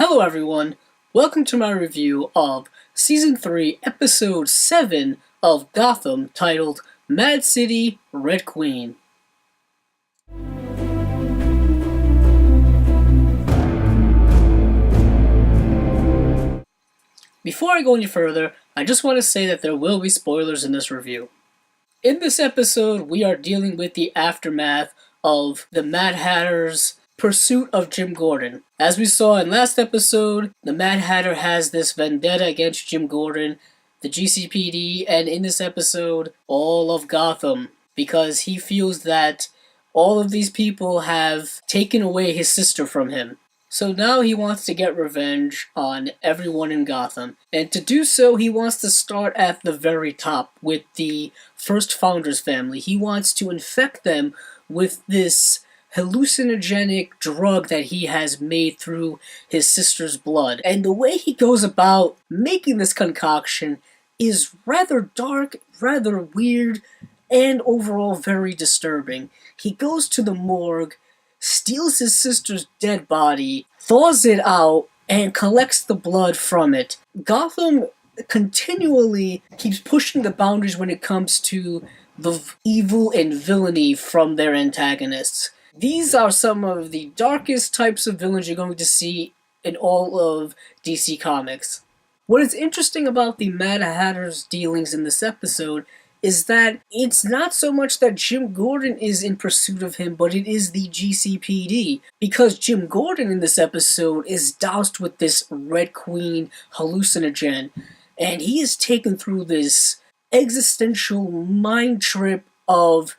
Hello everyone, welcome to my review of Season 3, Episode 7 of Gotham, titled Mad City, Red Queen. Before I go any further, I just want to say that there will be spoilers in this review. In this episode, we are dealing with the aftermath of the Mad Hatter's pursuit of Jim Gordon. As we saw in last episode, the Mad Hatter has this vendetta against Jim Gordon, the GCPD, and in this episode, all of Gotham, because he feels that all of these people have taken away his sister from him. So now he wants to get revenge on everyone in Gotham. And to do so, he wants to start at the very top with the first Founders family. He wants to infect them with this hallucinogenic drug that he has made through his sister's blood. And the way he goes about making this concoction is rather dark, rather weird, and overall very disturbing. He goes to the morgue, steals his sister's dead body, thaws it out, and collects the blood from it. Gotham continually keeps pushing the boundaries when it comes to the evil and villainy from their antagonists. These are some of the darkest types of villains you're going to see in all of DC Comics. What is interesting about the Mad Hatter's dealings in this episode is that it's not so much that Jim Gordon is in pursuit of him, but it is the GCPD. Because Jim Gordon in this episode is doused with this Red Queen hallucinogen, and he is taken through this existential mind trip of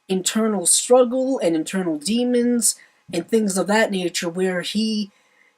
internal struggle and internal demons and things of that nature, where he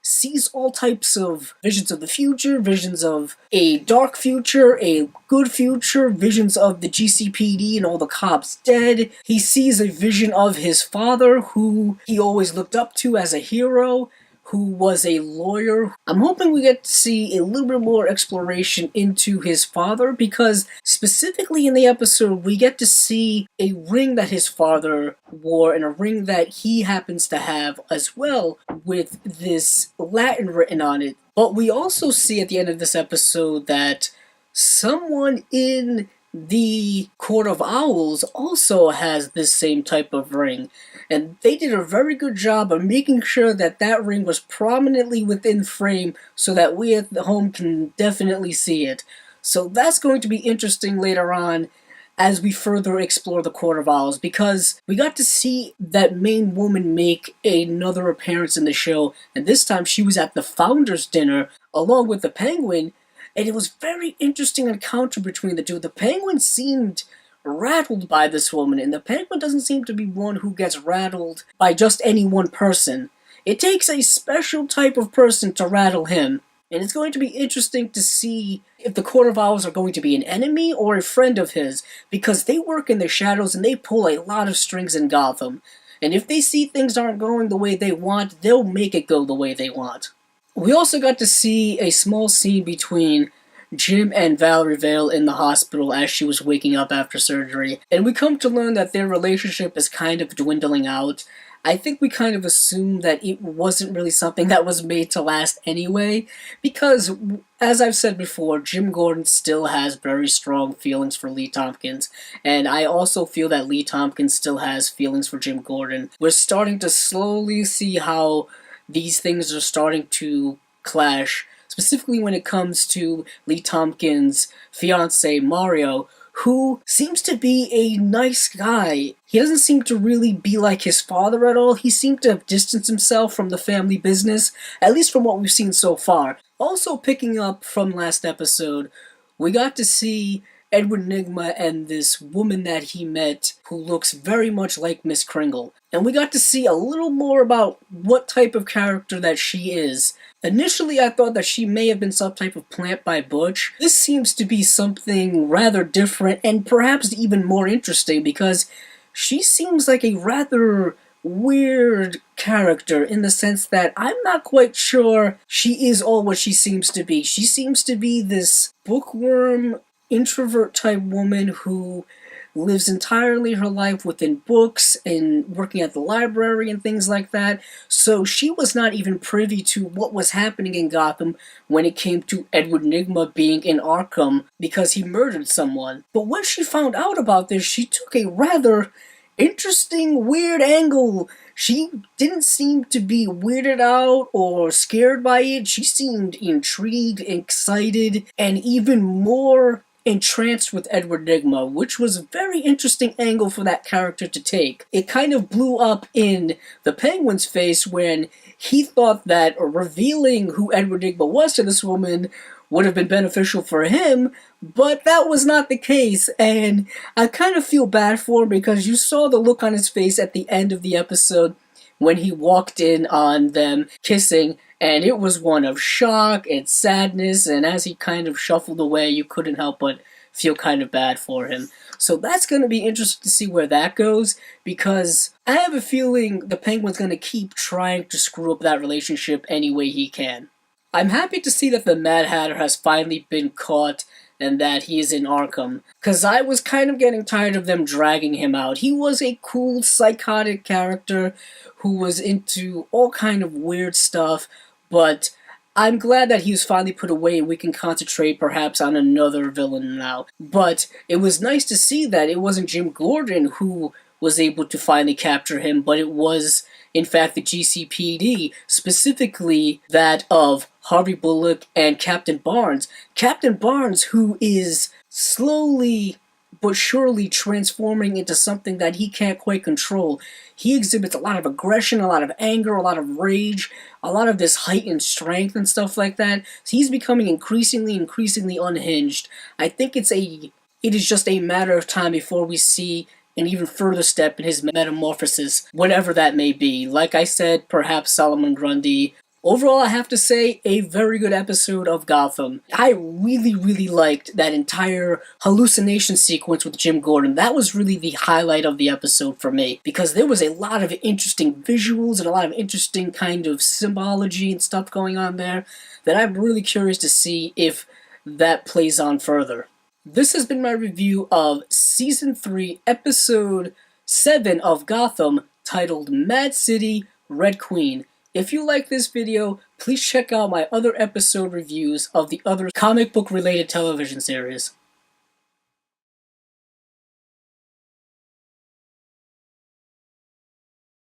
sees all types of visions of the future, visions of a dark future, a good future, visions of the GCPD and all the cops dead. He sees a vision of his father, who he always looked up to as a hero, who was a lawyer. I'm hoping we get to see a little bit more exploration into his father, because specifically in the episode we get to see a ring that his father wore and a ring that he happens to have as well, with this Latin written on it. But we also see at the end of this episode that someone in the Court of Owls also has this same type of ring, and they did a very good job of making sure that that ring was prominently within frame so that we at the home can definitely see it. So that's going to be interesting later on as we further explore the Court of Owls, because we got to see that main woman make another appearance in the show, and this time she was at the Founders dinner along with the Penguin. And it was very interesting encounter between the two. The Penguin seemed rattled by this woman, and the Penguin doesn't seem to be one who gets rattled by just any one person. It takes a special type of person to rattle him. And it's going to be interesting to see if the Court of Owls are going to be an enemy or a friend of his, because they work in the shadows and they pull a lot of strings in Gotham. And if they see things aren't going the way they want, they'll make it go the way they want. We also got to see a small scene between Jim and Valerie Vale in the hospital as she was waking up after surgery, and we come to learn that their relationship is kind of dwindling out. I think we kind of assumed that it wasn't really something that was made to last anyway, because, as I've said before, Jim Gordon still has very strong feelings for Lee Tompkins, and I also feel that Lee Tompkins still has feelings for Jim Gordon. We're starting to slowly see how these things are starting to clash, specifically when it comes to Lee Tompkins' fiancé, Mario, who seems to be a nice guy. He doesn't seem to really be like his father at all. He seemed to have distanced himself from the family business, at least from what we've seen so far. Also, picking up from last episode, we got to see Edward Nygma and this woman that he met who looks very much like Miss Kringle. And we got to see a little more about what type of character that she is. Initially, I thought that she may have been some type of plant by Butch. This seems to be something rather different and perhaps even more interesting, because she seems like a rather weird character in the sense that I'm not quite sure she is all what she seems to be. She seems to be this bookworm, introvert type woman who lives entirely her life within books and working at the library and things like that, so she was not even privy to what was happening in Gotham when it came to Edward Nygma being in Arkham because he murdered someone. But when she found out about this, she took a rather interesting, weird angle. She didn't seem to be weirded out or scared by it. She seemed intrigued, excited, and even more entranced with Edward Nygma, which was a very interesting angle for that character to take. It kind of blew up in the Penguin's face when he thought that revealing who Edward Nygma was to this woman would have been beneficial for him, but that was not the case, and I kind of feel bad for him because you saw the look on his face at the end of the episode when he walked in on them kissing, and it was one of shock and sadness, and as he kind of shuffled away, you couldn't help but feel kind of bad for him. So that's going to be interesting to see where that goes, because I have a feeling the Penguin's going to keep trying to screw up that relationship any way he can. I'm happy to see that the Mad Hatter has finally been caught and that he is in Arkham, because I was kind of getting tired of them dragging him out. He was a cool, psychotic character who was into all kind of weird stuff, but I'm glad that he was finally put away and we can concentrate perhaps on another villain now. But it was nice to see that it wasn't Jim Gordon who was able to finally capture him, but it was, in fact, the GCPD, specifically that of Harvey Bullock and Captain Barnes. Captain Barnes, who is slowly but surely transforming into something that he can't quite control. He exhibits a lot of aggression, a lot of anger, a lot of rage, a lot of this heightened strength and stuff like that. So he's becoming increasingly unhinged. I think it is just a matter of time before we see an even further step in his metamorphosis, whatever that may be. Like I said, perhaps Solomon Grundy. Overall, I have to say, a very good episode of Gotham. I really liked that entire hallucination sequence with Jim Gordon. That was really the highlight of the episode for me, because there was a lot of interesting visuals and a lot of interesting kind of symbology and stuff going on there that I'm really curious to see if that plays on further. This has been my review of Season 3, Episode 7 of Gotham, titled Mad City, Red Queen. If you like this video, please check out my other episode reviews of the other comic book related television series.